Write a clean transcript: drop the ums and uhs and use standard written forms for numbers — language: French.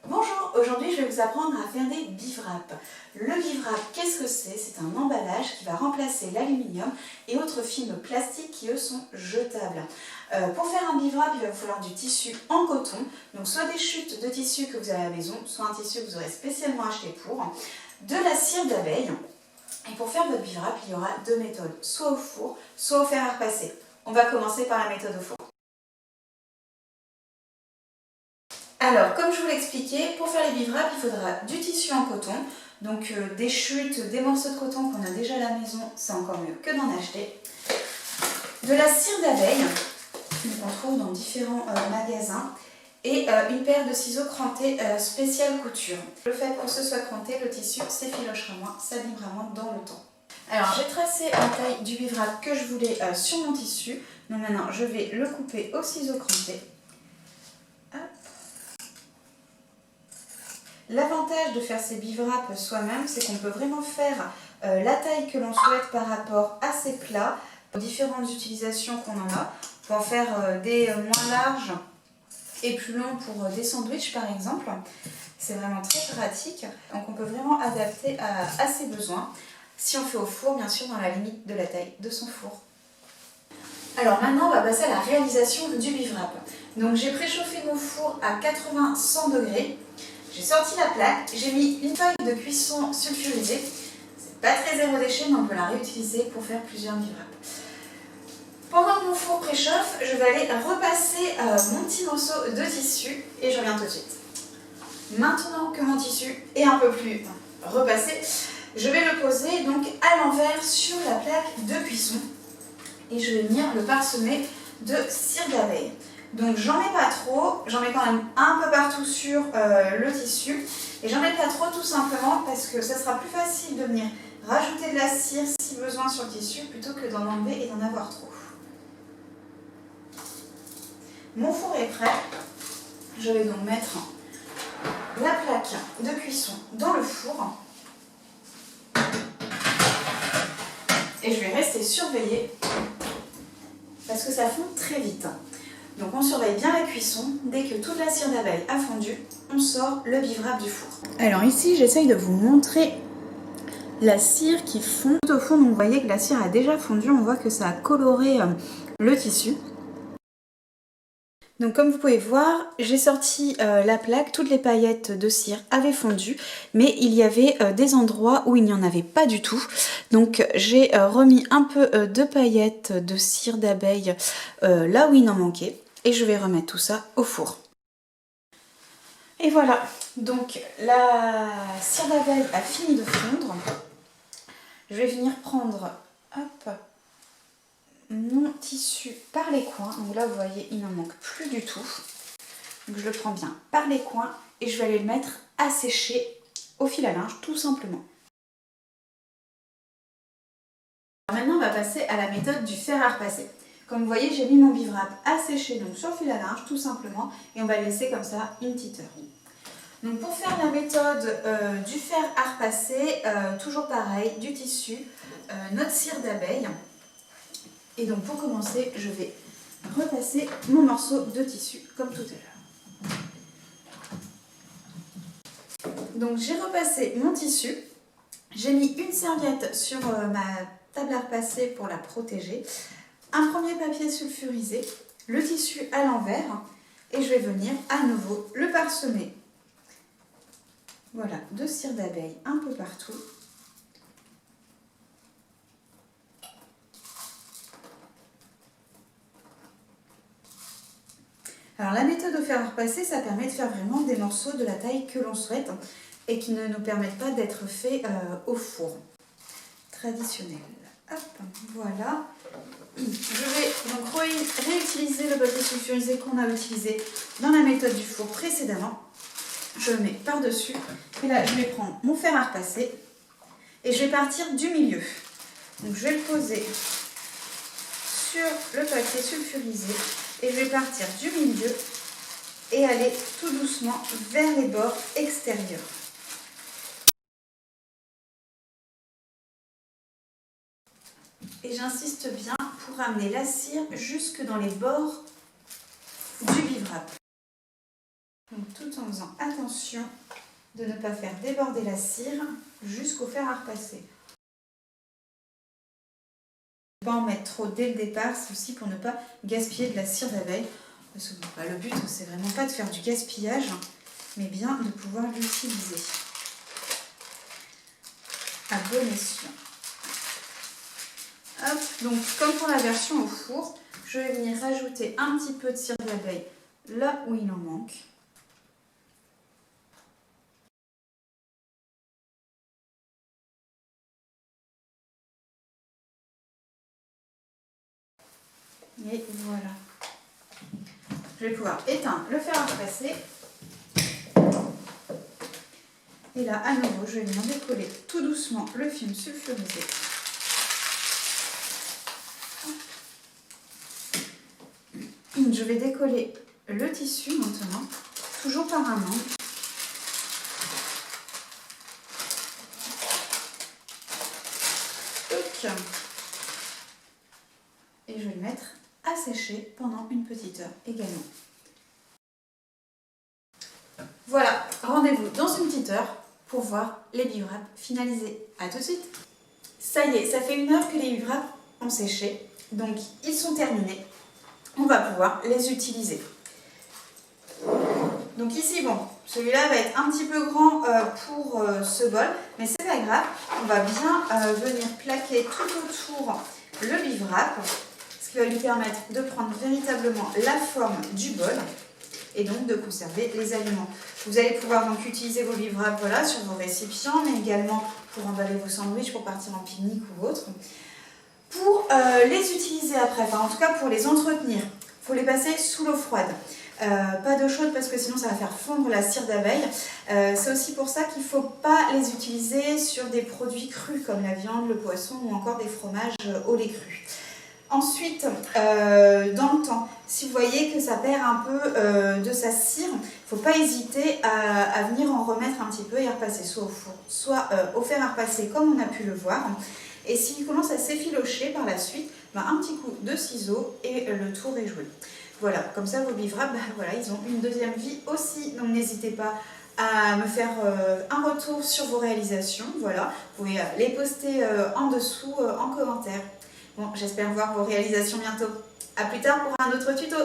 Bonjour, aujourd'hui je vais vous apprendre à faire des bivraps. Le bivrap, qu'est-ce que c'est? C'est un emballage qui va remplacer l'aluminium et autres films plastiques qui eux sont jetables. Pour faire un bivrap, il va vous falloir du tissu en coton, donc soit des chutes de tissu que vous avez à la maison, soit un tissu que vous aurez spécialement acheté pour, de la cire d'abeille. Et pour faire votre bivrap, il y aura deux méthodes, soit au four, soit au fer à repasser. On va commencer par la méthode au four. Alors, comme je vous l'ai expliqué, pour faire les bivraps, il faudra du tissu en coton, donc des chutes, des morceaux de coton qu'on a déjà à la maison, c'est encore mieux que d'en acheter. De la cire d'abeille, qu'on trouve dans différents magasins, et une paire de ciseaux crantés spécial couture. Le fait que ce soit cranté, le tissu s'effilochera moins, s'abîmera moins dans le temps. Alors, j'ai tracé la taille du bivrap que je voulais sur mon tissu, donc maintenant je vais le couper au ciseau cranté. L'avantage de faire ces bivraps soi-même, c'est qu'on peut vraiment faire la taille que l'on souhaite par rapport à ces plats, aux différentes utilisations qu'on en a. On peut en faire des moins larges et plus longs pour des sandwichs par exemple. C'est vraiment très pratique, donc on peut vraiment adapter à ses besoins. Si on fait au four, bien sûr, dans la limite de la taille de son four. Alors maintenant, on va passer à la réalisation du bivrap. Donc j'ai préchauffé mon four à 80-100 degrés. J'ai sorti la plaque, j'ai mis une feuille de cuisson sulfurisée. C'est pas très zéro déchet, mais on peut la réutiliser pour faire plusieurs bivraps. Pendant que mon four préchauffe, je vais aller repasser mon petit morceau de tissu et je reviens tout de suite. Maintenant que mon tissu est un peu plus repassé, je vais le poser donc à l'envers sur la plaque de cuisson et je vais venir le parsemer de cire d'abeille. Donc j'en mets pas trop, j'en mets quand même un peu partout sur le tissu et j'en mets pas trop tout simplement parce que ça sera plus facile de venir rajouter de la cire si besoin sur le tissu plutôt que d'en enlever et d'en avoir trop. Mon four est prêt, je vais donc mettre la plaque de cuisson dans le four et je vais rester surveillée parce que ça fond très vite. Donc on surveille bien la cuisson, dès que toute la cire d'abeille a fondu, on sort le bivrap du four. Alors ici j'essaye de vous montrer la cire qui fond. Tout au fond, donc vous voyez que la cire a déjà fondu, on voit que ça a coloré le tissu. Donc comme vous pouvez voir, j'ai sorti la plaque, toutes les paillettes de cire avaient fondu, mais il y avait des endroits où il n'y en avait pas du tout. Donc j'ai remis un peu de paillettes de cire d'abeille là où il en manquait. Et je vais remettre tout ça au four. Et voilà, donc la cire d'abeille a fini de fondre. Je vais venir prendre hop, mon tissu par les coins. Donc là, vous voyez, il n'en manque plus du tout. Donc je le prends bien par les coins et je vais aller le mettre à sécher au fil à linge, tout simplement. Alors maintenant, on va passer à la méthode du fer à repasser. Comme vous voyez, j'ai mis mon bivrap à sécher donc sur le fil à linge, tout simplement, et on va le laisser comme ça une petite heure. Donc pour faire la méthode du fer à repasser, toujours pareil, du tissu, notre cire d'abeille. Et donc pour commencer, je vais repasser mon morceau de tissu comme tout à l'heure. Donc j'ai repassé mon tissu, j'ai mis une serviette sur ma table à repasser pour la protéger. Un premier papier sulfurisé, le tissu à l'envers et je vais venir à nouveau le parsemer. Voilà, de cire d'abeille un peu partout. Alors la méthode au fer à repasser, ça permet de faire vraiment des morceaux de la taille que l'on souhaite et qui ne nous permettent pas d'être faits au four traditionnel. Hop, voilà. Je vais donc réutiliser le papier sulfurisé qu'on a utilisé dans la méthode du four précédemment. Je le mets par-dessus. Et là, je vais prendre mon fer à repasser et je vais partir du milieu. Donc, je vais le poser sur le papier sulfurisé et je vais partir du milieu et aller tout doucement vers les bords extérieurs. Et j'insiste bien pour amener la cire jusque dans les bords du bivrap. Donc tout en faisant attention de ne pas faire déborder la cire jusqu'au fer à repasser. Ne pas en mettre trop dès le départ, c'est aussi pour ne pas gaspiller de la cire d'abeille. Parce que le but, c'est vraiment pas de faire du gaspillage, mais bien de pouvoir l'utiliser à bon escient. Hop, donc comme pour la version au four, je vais venir rajouter un petit peu de cire d'abeille là où il en manque. Et voilà. Je vais pouvoir éteindre le fer à repasser. Et là, à nouveau, je vais venir décoller tout doucement le film sulfurisé. Je vais décoller le tissu maintenant, toujours par un angle. Et je vais le mettre à sécher pendant une petite heure également. Voilà, rendez-vous dans une petite heure pour voir les bivraps finalisés. A tout de suite. Ça y est, ça fait 1 heure que les bivraps ont séché, donc ils sont terminés. On va pouvoir les utiliser. Donc ici, bon, celui-là va être un petit peu grand pour ce bol, mais c'est pas grave. On va bien venir plaquer tout autour le bivrap, ce qui va lui permettre de prendre véritablement la forme du bol et donc de conserver les aliments. Vous allez pouvoir donc utiliser vos bivraps voilà, sur vos récipients, mais également pour emballer vos sandwichs, pour partir en pique-nique ou autre. Pour les utiliser après, enfin en tout cas pour les entretenir, il faut les passer sous l'eau froide. Pas d'eau chaude parce que sinon ça va faire fondre la cire d'abeille. C'est aussi pour ça qu'il ne faut pas les utiliser sur des produits crus comme la viande, le poisson ou encore des fromages au lait cru. Ensuite, dans le temps, si vous voyez que ça perd un peu de sa cire, il ne faut pas hésiter à venir en remettre un petit peu et à repasser soit au four, soit au fer à repasser comme on a pu le voir. Et s'il commence à s'effilocher par la suite, un petit coup de ciseau et le tour est joué. Voilà, comme ça vos bivraps, voilà, ils ont une deuxième vie aussi. Donc n'hésitez pas à me faire un retour sur vos réalisations. Voilà, vous pouvez les poster en dessous en commentaire. Bon, j'espère voir vos réalisations bientôt. A plus tard pour un autre tuto.